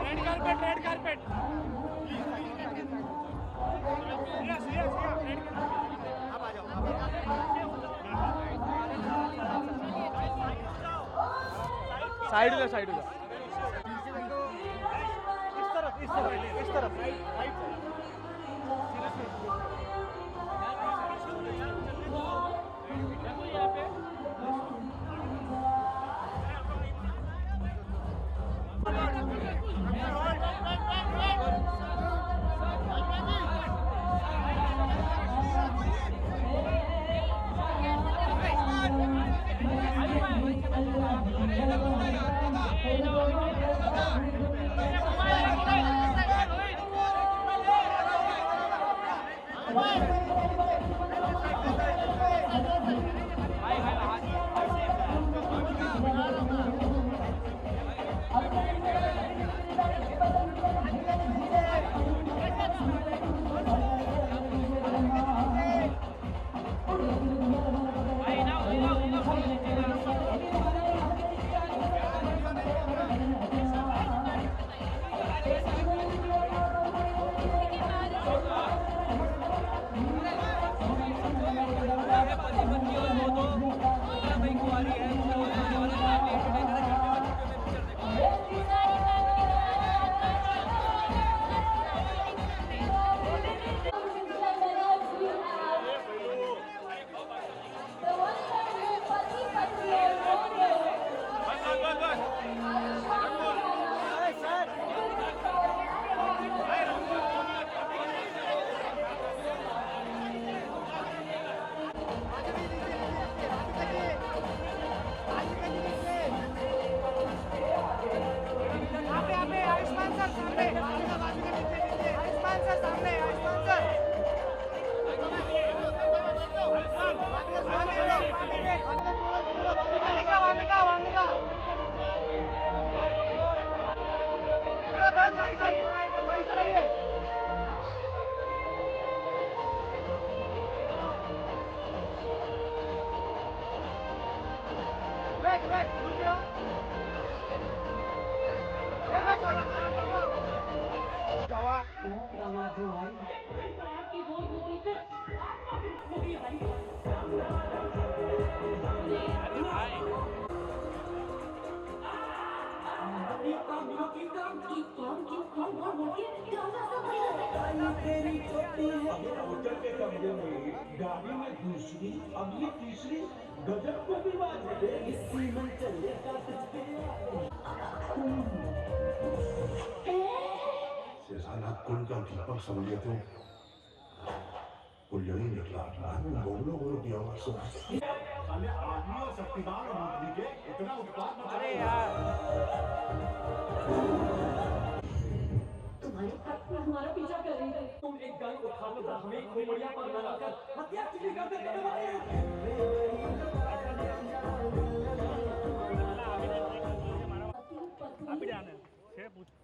Red carpet आप आ जाओ side उधर साइड उधर इस तरफ होटल के कमरे में गाड़ी में दूसरी अगली तीसरी गजब को भी बात है इसी में चलेगा Sana kulkan tipang sa mga ito. Kulyanin niya lahat ng gawlo ko ng diyawa sa साले आदमी और शक्तिमान आदमी के इतना उत्पाद अरे यार तुम्हारी पत्नी हमारा पीछा कर रही है। तुम एक गन उठा लो हमें खोपड़िया पर लगाकर हत्या क्यों कर देते आप ही जाने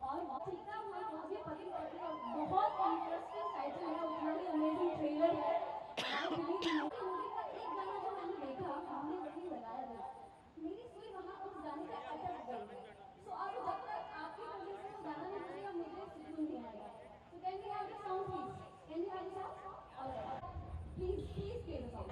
और सीता हुआ मुझे पति पत्नी का बहुत इंटरेस्टिंग टाइटल है, उतना ही अमेजिंग ट्रेलर है। मूवी का एक गाना जो मैंने देखा हमने वही लगाया था, मेरी सुई वहाँ उस गाने का अटक गई। सो अब जब तक आपकी वजह से वो गाना नहीं बजेगा मुझे सुकून नहीं आएगा। So can we have the sound please? Can we have the sound? Alright. Please play the song.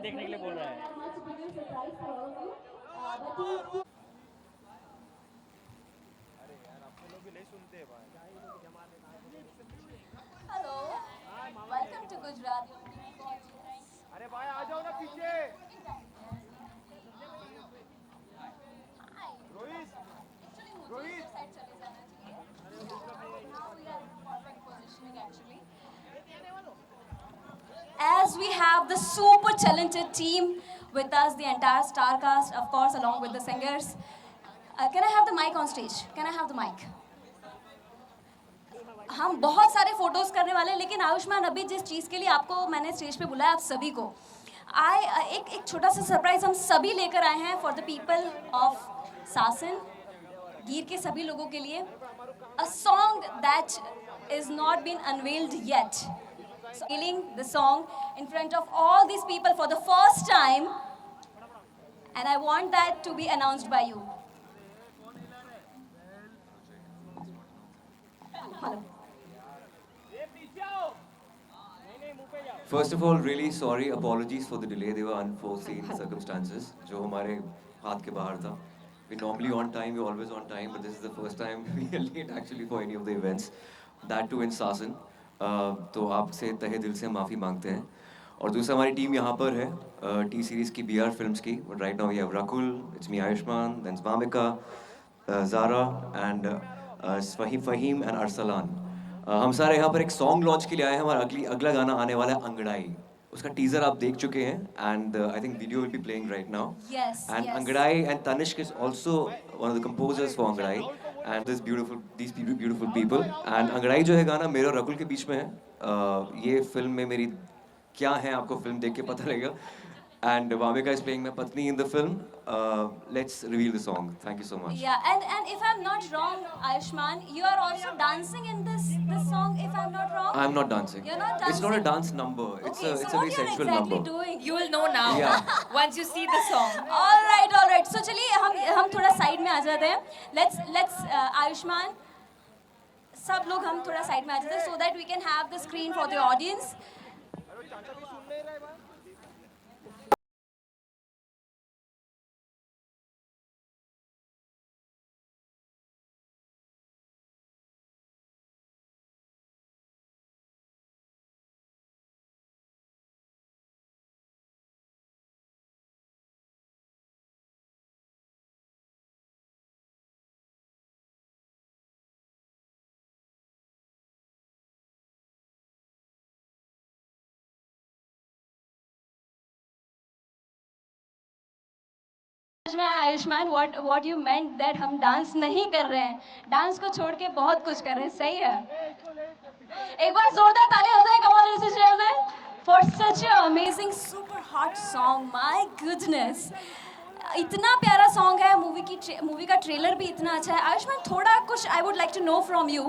देखने के लिए बोल रहा है। much bigger surprise for all of you. But he Hello. Welcome to Gujarat. अरे भाई आ जाओ ना पीछे। रोहित रोहित साइड चले जाना चाहिए. Now we are in perfect positioning actually. As we have the super talented team with us, the entire star cast, of course, along with the singers. Can I have the mic on stage? Can I have the mic? हम बहुत सारे photos करने वाले हैं, लेकिन आयुष्मान अभी जिस चीज़ के लिए आपको मैंने स्टेज पे बुलाया आप सभी को एक छोटा सा सरप्राइज हम सभी लेकर आए हैं फॉर द पीपल ऑफ सासन, गिर के सभी लोगों के लिए. A song that is not been unveiled yet. Singing the song in front of all these people for the first time, and I want that to be announced by you. Hello. First of all, really sorry, apologies for the delay. They were unforeseen circumstances, जो हमारे हाथ के बाहर था. We normally on time, we're always on time, but this is the first time we are late actually for any of the events. That too in Sasan. तो आपसे तहे दिल से माफ़ी मांगते हैं. और दूसरा हमारी टीम यहाँ पर है टी सीरीज़ की BR फिल्म्स की. But right now we have Rakul, it's me Ayushman, then Svamika, Zara and Fahim and Arsalan. हम सारे यहाँ पर एक सॉन्ग लॉन्च के लिए आए हैं. हमारा अगला गाना आने वाला है अंगड़ाई. उसका टीजर आप देख चुके हैं and I think video will be playing right now. Yes. And yes. Angdaai and Tanishk is also one of the composers for Angdaai and these beautiful people. And Angdaai जो है गाना मेरे और रकुल के बीच में है. ये फिल्म में मेरी क्या है आपको फिल्म देख के पता लगेगा. And Vamika is playing my patni in the film. Let's reveal the song. Thank you so much. Yeah, and if I'm not wrong, Ayushman, you are also dancing in this song. If I'm not wrong. I'm not dancing. You're not It's not a dancing? dance number. It's Okay, a so very what you're sensual exactly number. doing? You will know now Yeah. once you see the song. All right. So चलिए हम थोड़ा side में आ जाते हैं. Let's Ayushman, सब लोग हम थोड़ा साइड में आ जाते हैं so that we can have the screen for the audience. समझ में आया Ayushman what you meant that हम डांस नहीं कर रहे हैं, डांस को छोड़ के बहुत कुछ कर रहे हैं. सही है. एक बार जोरदार ताली हो जाए कमाल इस स्टेज में for such a amazing super hot song. My goodness, इतना प्यारा सॉन्ग है. मूवी का ट्रेलर भी इतना अच्छा है. आयुष्मान थोड़ा कुछ I would like to know from you.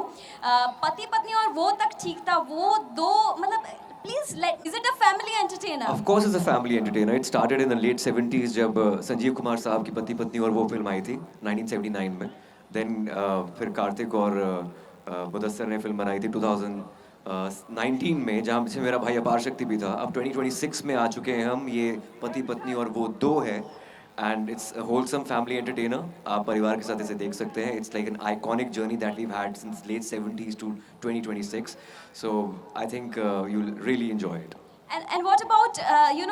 पति पत्नी और वो तक ठीक था, वो दो मतलब please is it a family entertainer? Of course, it's a family entertainer. It started in the late 70s जब संजीव कुमार साहब की पति पत्नी और वो फिल्म आई थी 1979 में. Then फिर कार्तिक और मुदस्सर ने फिल्म बनाई थी 2019 में, जहाँ से मेरा भाई अपार शक्ति भी था. अब 2026 में आ चुके हैं हम. ये पति पत्नी और वो दो है and it's a wholesome family entertainer. आप परिवार के साथ इसे देख सकते हैं. It's like an iconic journey that we've had since late 70s to 2026. So I think you'll really enjoy it. And what about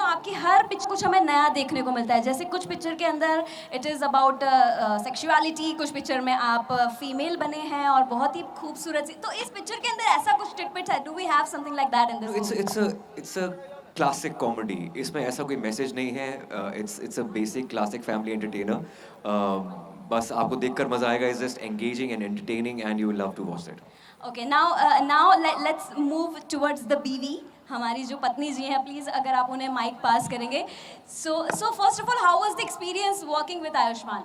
आपकी हर पिक्चर कुछ हमें नया देखने को मिलता है. जैसे कुछ पिक्चर के अंदर it is about sexuality, कुछ पिक्चर में आप फीमेल बने हैं और बहुत ही खूबसूरत सी. तो इस पिक्चर के अंदर ऐसा कुछ टिटबिट है? Do we have something like that in this movie? It's a classic comedy. इसमें ऐसा कोई मैसेज नहीं है. It's a basic classic family entertainer. बस आपको देखकर मजा आएगा. It's just engaging and entertaining and you will love to watch it. Okay, now let's move towards the BV. हमारी जो पत्नी जी हैं, प्लीज अगर आप उन्हें माइक पास करेंगे. So first of all, how was the experience working with Ayushman?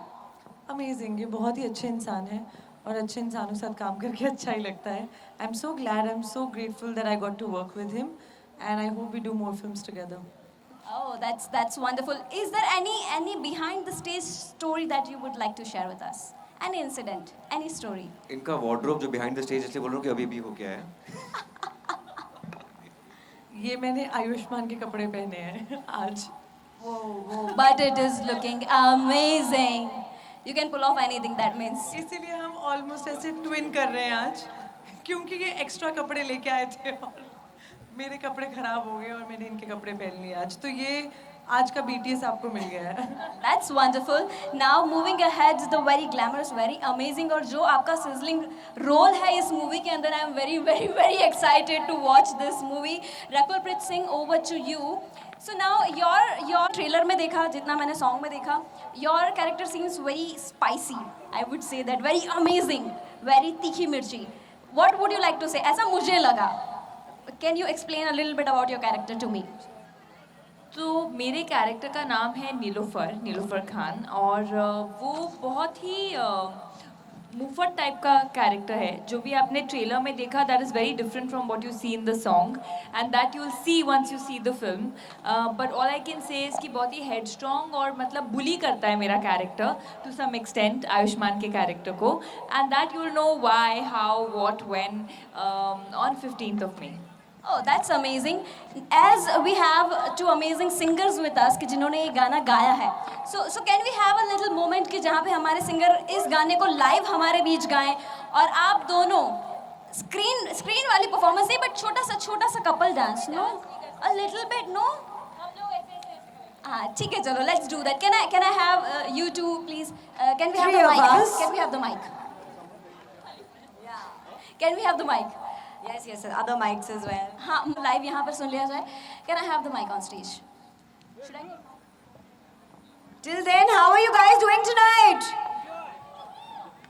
Amazing. ये बहुत ही अच्छे इंसान है और अच्छे इंसानों के साथ काम करके अच्छा ही लगता है. I am so glad, I am so grateful that I got to work with him and I hope we do more films together. Oh, that's wonderful. Is there any behind the stage story that you would like to share with us? Any incident, any story? इनका wardrobe जो behind the stage इसलिए बोल रहा हूँ कि अभी भी हो गया है. ये मैंने आयुष्मान के कपड़े पहने हैं आज. But it is looking amazing. You can pull off anything, that means. इसीलिए हम ऑलमोस्ट ऐसे ट्विन कर रहे हैं आज, क्योंकि ये एक्स्ट्रा कपड़े लेके आए थे और मेरे कपड़े खराब हो गए और मैंने इनके कपड़े पहन लिए आज, तो ये आज का BTS आपको मिल गया है. That's wonderful. Now moving ahead, the very glamorous, very amazing और जो आपका sizzling role है इस movie के अंदर, I am very very very excited to watch this movie. Rakulpreet Singh, over to you. So now your trailer में देखा, जितना मैंने song में देखा, your character seems very spicy. I would say that very amazing, very तीखी मिर्ची. What would you like to say? ऐसा मुझे लगा. Can you explain a little bit about your character to me? तो मेरे कैरेक्टर का नाम है नीलोफर खान, और वो बहुत ही मुफट टाइप का कैरेक्टर है. जो भी आपने ट्रेलर में देखा, that is very different from what you see in the song, and that you will see once you see the film. But all I can say is कि बहुत ही हेडस्ट्रॉन्ग और मतलब बुली करता है मेरा character to some extent Ayushmann के character को, and that you will know why, how, what, when on 15th of May. Oh, that's amazing. As we have two amazing singers with us कि जिन्होंने ये गाना गाया है. So can we have a little moment कि जहाँ पे हमारे सिंगर इस गाने को लाइव हमारे बीच गाएं और आप दोनों स्क्रीन वाली परफॉर्मेंस नहीं, बट छोटा सा couple dance, no, a little bit, no? हाँ, ठीक है, चलो, let's do that. Can I have you two please? Can we have the mic? Can we have the mic? Yeah. Can we have the mic? Yes, other mics as well. हाँ, live यहाँ पर सुन लिया जाए. Can I have the mic on stage? Should I? Till then, how are you guys doing tonight?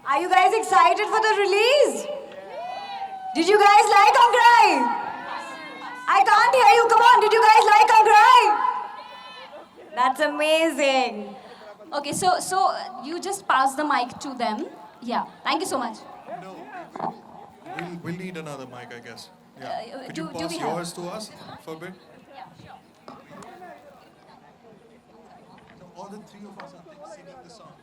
Are you guys excited for the release? Did you guys like On Cry? I can't hear you. Come on, did you guys like On Cry? That's amazing. Okay, so you just pass the mic to them. Yeah, thank you so much. We'll need another mic, I guess. Yeah. Could do you we pass have- yours to us for a bit? All the three of us are singing the song.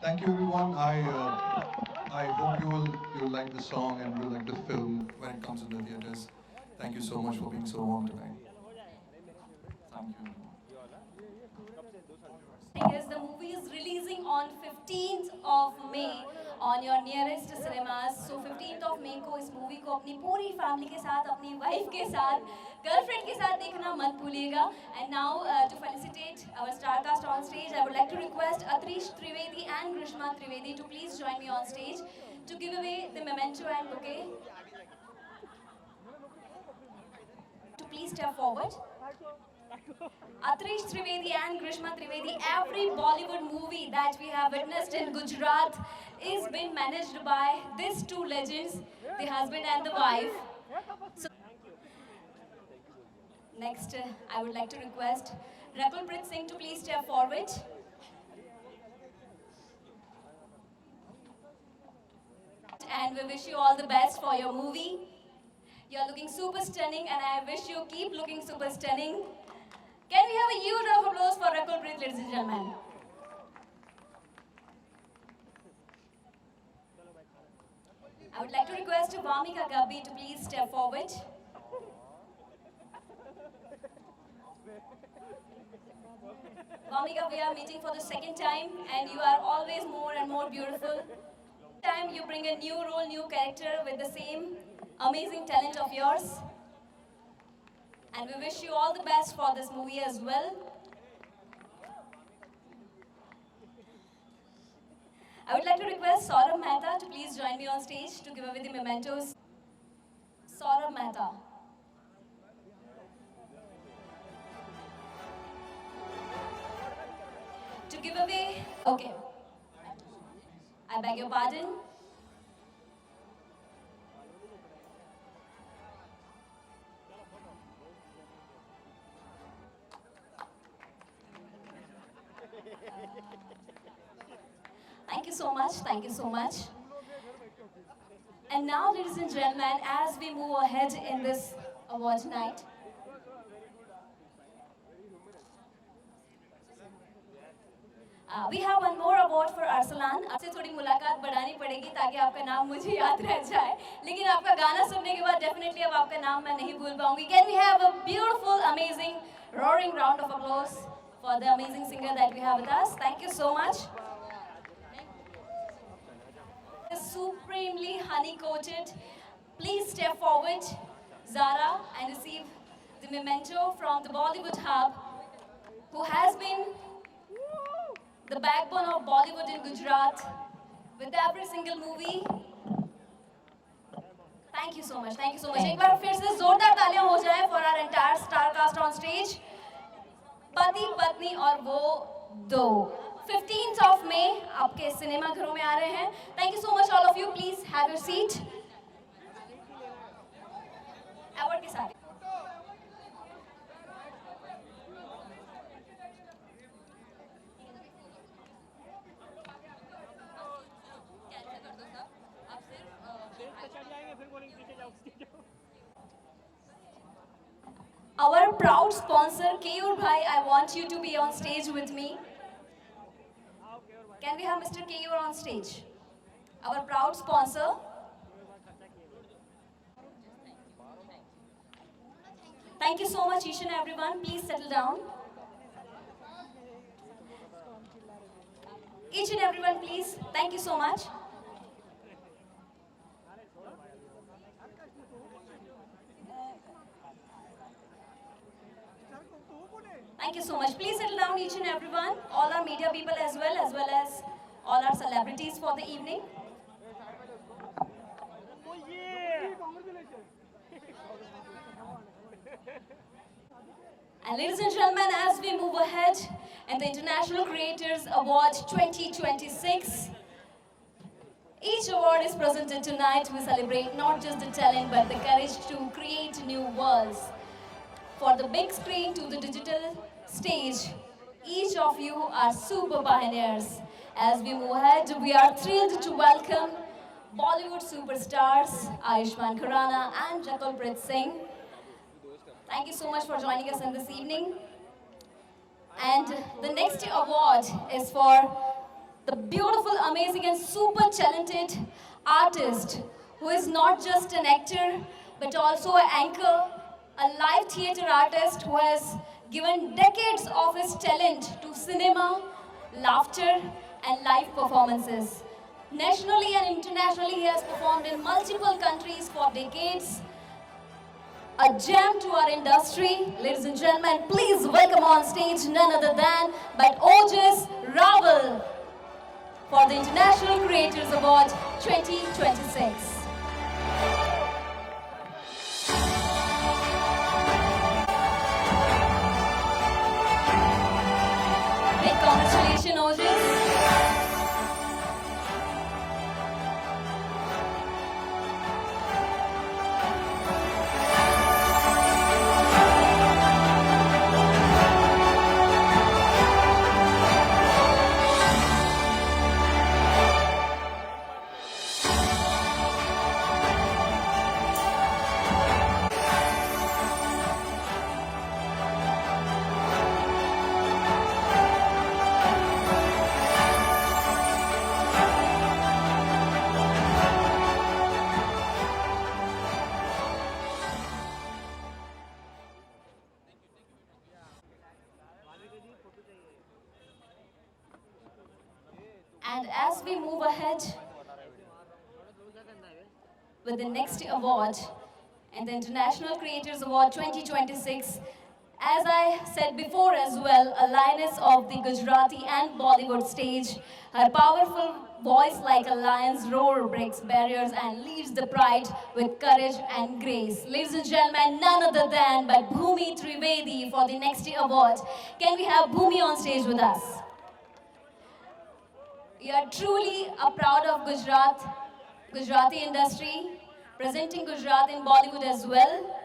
Thank you, everyone. I hope you'll like the song and you'll like the film when it comes to the theaters. Thank you so much for being so warm tonight. Thank you. Yes, the movie is releasing on 15th of May on your nearest cinemas. So 15th of May को इस movie को अपनी पूरी family के साथ, अपनी wife के साथ, गर्लफ्रेंड के साथ देखना मत भूलिएगा. And now to felicitate our star cast on stage, I would like to request Atrish Trivedi and Grishma Trivedi to please join me on stage to give away the memento and bouquet. To please step forward. Atrish Trivedi and Grishma Trivedi, every Bollywood movie that we have witnessed in Gujarat is being managed by these two legends, the husband and the wife. So, Next, I would like to request Rakulpreet Singh to please step forward. And we wish you all the best for your movie. You're looking super stunning, and I wish you keep looking super stunning. Can we have a huge round of applause for Rakulpreet, ladies and gentlemen? I would like to request Vamika Gabbi to please step forward. Vamika, we are meeting for the second time, and you are always more and more beautiful. Time you bring a new role, new character with the same amazing talent of yours. And we wish you all the best for this movie as well. I would like to request Saurabh Mehta to please join me on stage to give away the mementos. Saurabh Mehta. To give away, okay. I beg your pardon. Thank you so much, thank you so much. And now, ladies and gentlemen, as we move ahead in this award night, we have one more award for Arsalan. आपसे थोड़ी मुलाकात बढ़ानी पड़ेगी ताकि आपका नाम मुझे याद रह जाए. लेकिन आपका गाना सुनने के बाद definitely अब आपका नाम मैं नहीं भूल पाऊंगी. Can we have a beautiful, amazing, roaring round of applause for the amazing singer that we have with us? Thank you so much. Supremely honey-coated. Please step forward, Zara, and receive the memento from the Bollywood Hub, who has been the backbone of Bollywood in Gujarat with every single movie. Thank you so much. Thank you so much. एक बार फिर से जोरदार तालियां हो जाएं for our entire star cast on stage. पति पत्नी और वो दो. 15th of May आपके सिनेमा घरों में आ रहे हैं. Thank you so much all of you. Please have your seat. Award के साथ. Our proud sponsor, Keyur Bhai, I want you to be on stage with me. Can we have Mr. Keyur on stage? Our proud sponsor. Thank you so much, each and everyone. Please settle down. Each and everyone, please. Thank you so much. Thank you so much. Please settle down, each and everyone. All our media people as well as all our celebrities for the evening. And ladies and gentlemen, as we move ahead in the International Creators Award 2026, each award is presented tonight. We celebrate not just the talent but the courage to create new worlds. For the big screen to the digital stage, each of you are super pioneers. As we move ahead, we are thrilled to welcome Bollywood superstars Ayushmann Khurrana and Rakulpreet Singh. Thank you so much for joining us in this evening. And the next award is for the beautiful, amazing and super talented artist who is not just an actor but also an anchor, a live theatre artist who has given decades of his talent to cinema, laughter and live performances. Nationally and internationally, he has performed in multiple countries for decades. A gem to our industry. Ladies and gentlemen, please welcome on stage none other than but Ojas Rawal for the International Creators Award 2026. Big congratulations, Ojas. And as we move ahead with the next award and the International Creators Award 2026, as I said before as well, a lioness of the Gujarati and Bollywood stage, her powerful voice like a lion's roar breaks barriers and leads the pride with courage and grace. Ladies and gentlemen, none other than but Bhumi Trivedi for the next award. Can we have Bhumi on stage with us? We are truly proud of Gujarati industry, presenting Gujarat in Bollywood as well.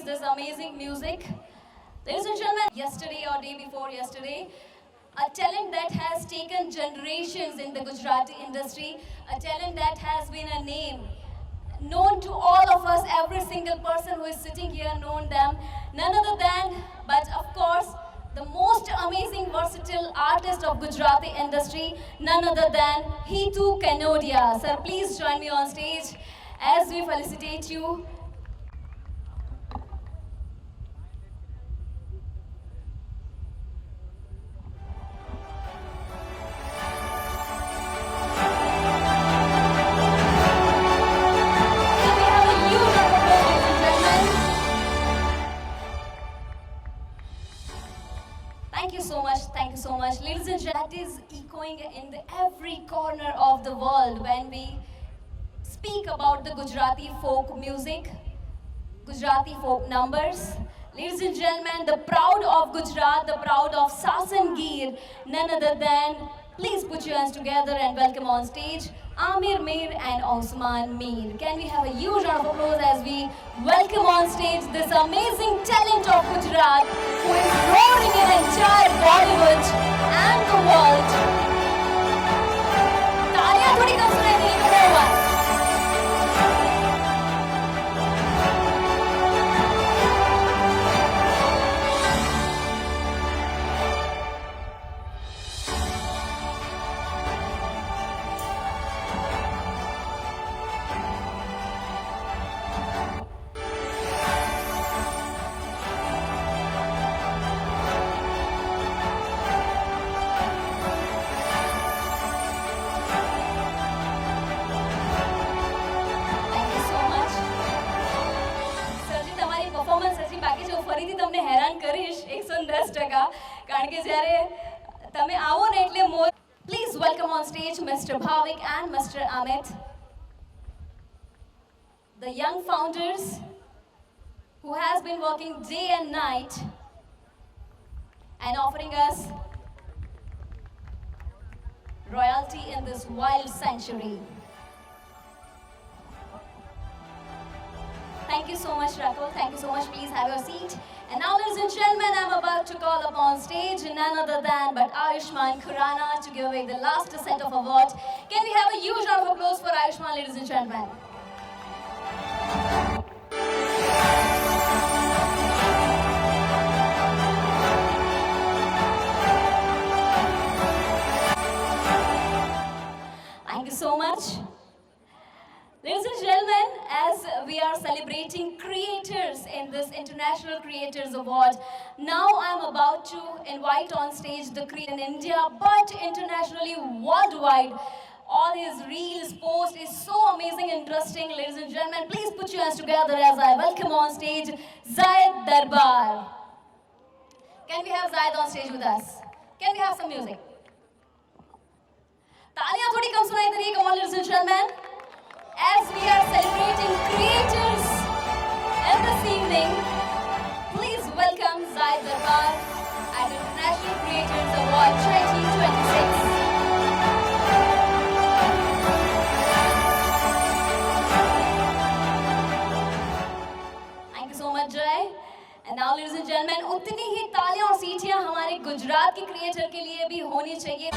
This amazing music. Ladies and gentlemen, yesterday or day before yesterday, a talent that has taken generations in the Gujarati industry, a talent that has been a name known to all of us, every single person who is sitting here known them, none other than, but of course, the most amazing versatile artist of Gujarati industry, none other than Hitu Kanodia. Sir, please join me on stage as we felicitate you. Thank you so much. Ladies and gentlemen, that is echoing in every corner of the world when we speak about the Gujarati folk music, Gujarati folk numbers. Ladies and gentlemen, the proud of Gujarat, the proud of Sasan Gir, none other than, please put your hands together and welcome on stage Amir Mir and Osman Mir. Can we have a huge round of applause as we welcome on stage this amazing talent of Gujarat who is roaring in entire Bollywood and the world. तालियां थोड़ी कम सुनाई देंगी मेरे ऊपर. ફરીથી તમને હેરાન કરીશ 110% કારણ કે જ્યારે તમે આવો ને એટલે please welcome on stage mister Bhavik and mister Amit the young founders who has been working day and night and offering us royalty in this wild century. Thank you so much, Rakul. Thank you so much. Please have your seat. And now, ladies and gentlemen, I'm about to call upon stage none other than but Ayushmann Khurrana to give away the last set of awards. Can we have a huge round of applause for Ayushmann, ladies and gentlemen? Thank you so much. Ladies and gentlemen, as we are celebrating creators in this International Creators Award, now I'm about to invite on stage the creator in India, but internationally, worldwide. All his reels, posts is so amazing, interesting. Ladies and gentlemen, please put your hands together as I welcome on stage Zaid Darbar. Can we have Zaid on stage with us? Can we have some music? तालियां थोड़ी कम सुनाई दे रही है, come on, ladies and gentlemen. As we are celebrating creators in this evening, please welcome Zaid Darbar at International Creators Award 2026. Thank you so much, Jay. And now, ladies and gentlemen, उतनी ही तालियां और सीटियां हमारे गुजरात के creator के लिए भी होनी चाहिए।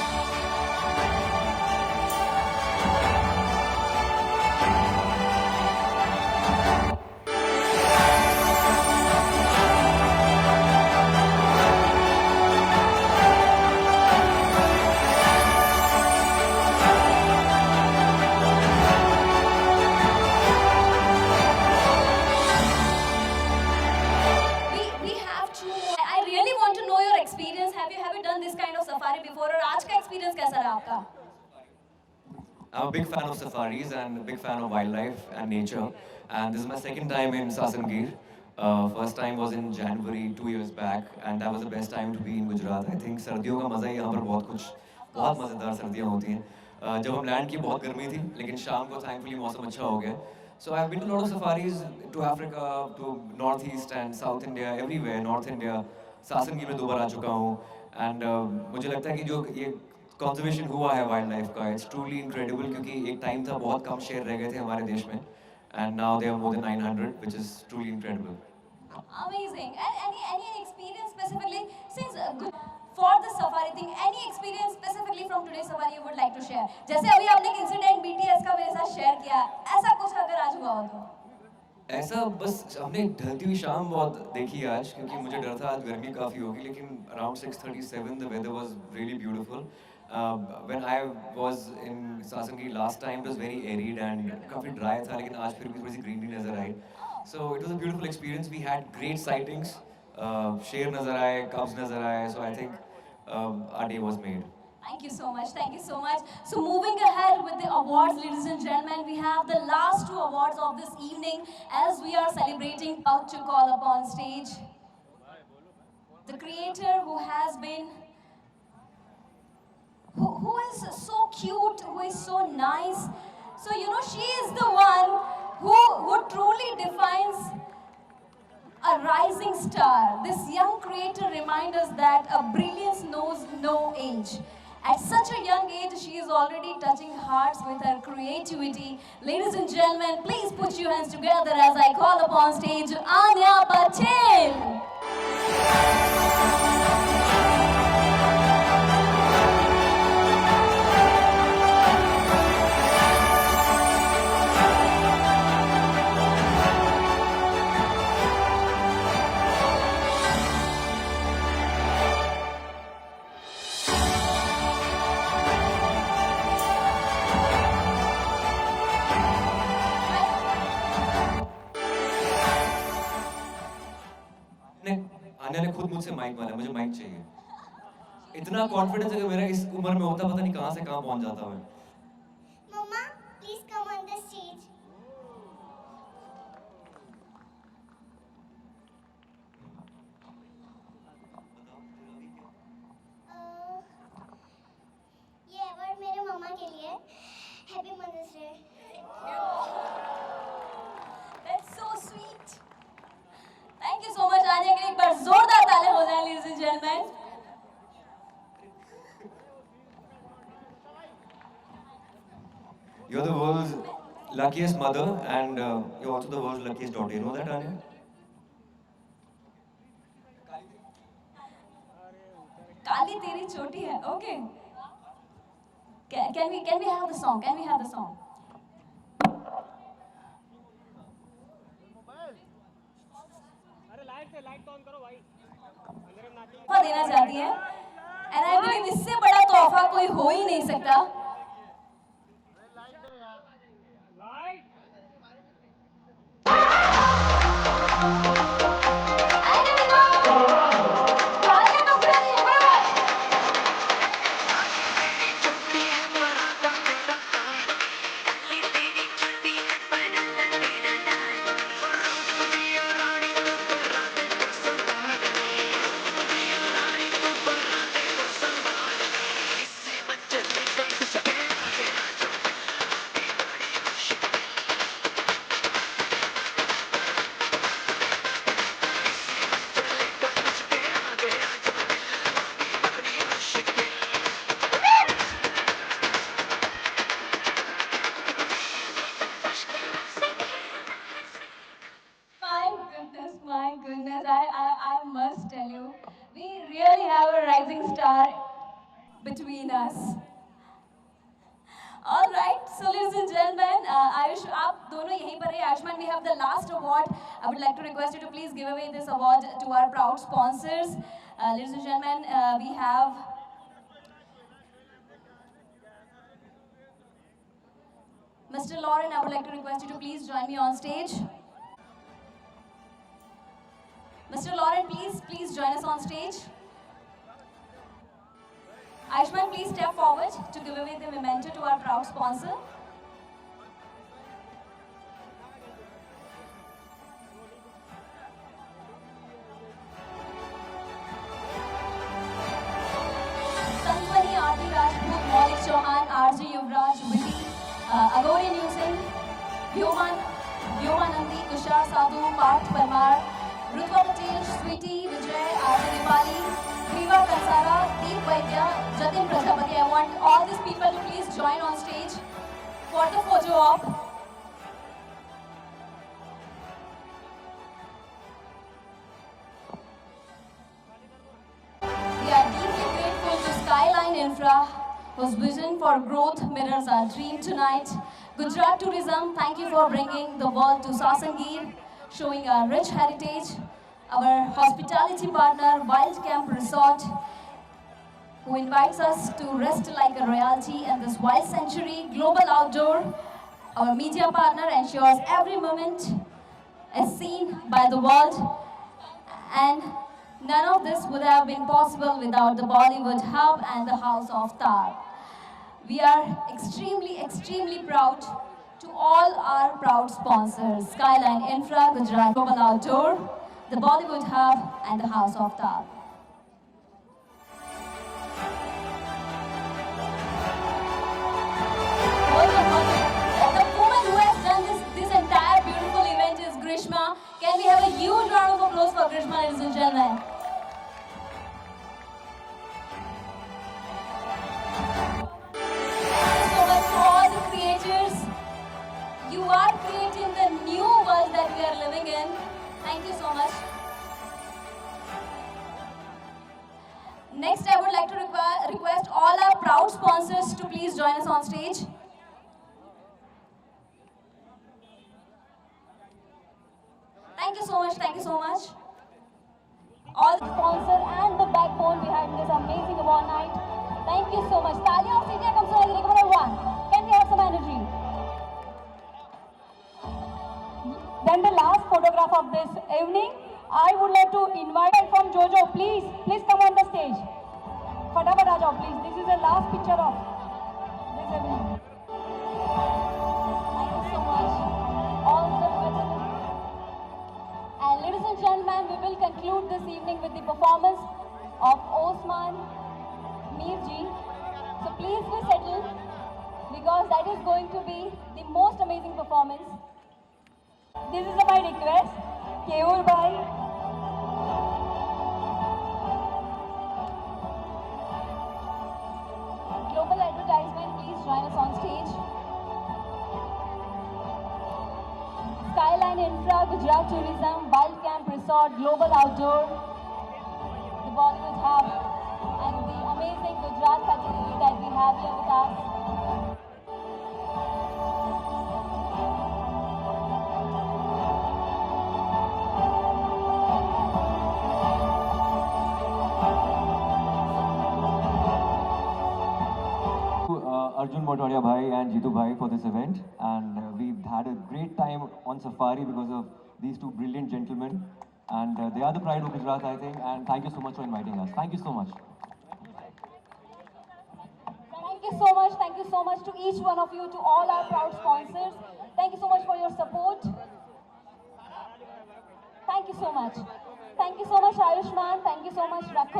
We have to. I really want to know your experience. Have you done this kind of safari before? और आज का experience कैसा रहा आपका? I'm a big fan of safaris and a big fan of wildlife and nature. And this is my second time in Sasangir. First time was in January 2 years back, and that was the best time to be in Gujarat. I think सर्दियों का मज़ा ही यहाँ पर बहुत मज़ेदार सर्दियाँ होती हैं. जब हम लैंड की बहुत गर्मी थी, लेकिन शाम को thankfully मौसम अच्छा हो गया. So I've been to a lot of safaris to Africa, to Northeast and South India, everywhere, North India. सासनगीर में 2 बार आ चुका हूँ. And मुझे लगता है कि जो ये कंजर्वेशन हुआ है वाइल्ड लाइफ का, इट्स ट्रूली इनक्रेडिबल, क्योंकि एक टाइम था बहुत कम शेर रह गए थे हमारे देश में, and now they are more than 900, which is truly incredible. Amazing. And any experience specifically since for the safari thing, any experience specifically from today's safari you would like to share? जैसे अभी आपने एक incident BTS का मेरे साथ share किया, ऐसा कुछ अगर आज हुआ हो तो? ऐसा बस हमने ढलती हुई शाम बहुत देखी आज, क्योंकि मुझे डर था आज गर्मी काफ़ी होगी, लेकिन around 6:37 the weather was really beautiful. When I was in Sasangir last time, it was very arid and काफ़ी dry था, लेकिन आज फिर भी थोड़ी सी greenery नज़र आई. So it was a beautiful experience. We had great sightings. शेर नज़र आए, cubs नज़र आए. So I think our day was made. Thank you so much. Thank you so much. So moving ahead with the awards, ladies and gentlemen, we have the last 2 awards of this evening as we are celebrating. About to call upon stage the creator who has been, who is so cute, who is so nice. So you know, she is the one who truly defines a rising star. This young creator reminds us that a brilliance knows no age. At such a young age, she is already touching hearts with her creativity. Ladies and gentlemen, please put your hands together as I call upon stage Anya Patel. Anya ने खुद मुझसे mic मांगा, मुझे mic चाहिए. इतना confidence अगर मेरा इस उम्र में होता, पता नहीं कहाँ से कहाँ पहुँच जाता मैं. Mama, please come on the stage. ये अवार्ड मेरे मम्मा के लिए. Happy mother's day. That's so sweet. Thank you so much, Anya. के लिए एक बार जोरदार ताली हो जाए, ladies and gentlemen. You're the world's luckiest mother, and you're also the world's luckiest daughter. You know that, Anya? काली तेरी चोटी है. Okay. Can we have the song? Can we have the song? तोहफा देना चाहती है, and I believe इससे बड़ा तोहफा कोई हो ही नहीं सकता. have a rising star between us. All right, so ladies and gentlemen, Ayush, आप दोनों यहीं पर हैं. Ayushman, we have the last award. I would like to request you to please give away this award to our proud sponsors. Ladies and gentlemen, we have Mr. Lauren. I would like to request you to please join me on stage. Mr. Lauren, please join us on stage. Ayushman, please step forward to give away the memento to our proud sponsor. Sankwani, R.D. Rajput, Maulik Chauhan, R.J. Yuvraj, Willy, Agori Newsing, Vyomanandi, Tushar Sadhu, Parth Parmar, Rutva Patel, Sweetie, Vijay, R.J. Nepali, Viva Kansara, Deep Vaidya, Jatin Prajapati. I want all these people to please join on stage for the photo op. We are deeply grateful to Skyline Infra, whose vision for growth mirrors our dream tonight. Gujarat Tourism, thank you for bringing the world to Sasangir, showing our rich heritage. Our hospitality partner, Wild Camp Resort, who invites us to rest like a royalty in this wild sanctuary. Global Outdoor, our media partner, ensures every moment is seen by the world. And none of this would have been possible without the Bollywood Hub and the House of Tar. We are extremely, extremely proud to all our proud sponsors, Skyline Infra, Gujarat Global Outdoor, the Bollywood Hub and the House of Tar. The woman who has done this entire beautiful event is Grishma. Can we have a huge round of applause for Grishma, ladies and gentlemen? Thank you so much to all the creators. You are creating the new world that we are living in. Thank you so much. Next, I would like to request all our proud sponsors to please join us on stage. Thank you so much, thank you so much. All the sponsor and the backbone behind this amazing award night. Thank you so much. Talia of CJ comes on number one. Can we have some energy? Then the last photograph of this evening, I would like to invite from Jojo. Please come on the stage. Fatapat aa jao, please. This is the last picture of this evening. Thank you so much. All the veterans. And ladies and gentlemen, we will conclude this evening with the performance of Osman Mirji. So please be settled because that is going to be the most amazing performance. This is my request. Keur bhai. Global Advertisement, please join us on stage. Skyline Infra, Gujarat Tourism, Wild Camp Resort, Global Outdoor, the Bollywood Hub, and the amazing Gujarat facility that we have here with us. Arjun Motoria bhai and Jitu bhai for this event, and we've had a great time on safari because of these two brilliant gentlemen, and they are the pride of Gujarat, I think, and thank you so much for inviting us. Thank you so much. Thank you so much to each one of you, to all our proud sponsors. Thank you so much for your support. Thank you so much. Thank you so much, Ayushman. Thank you so much, Rakho.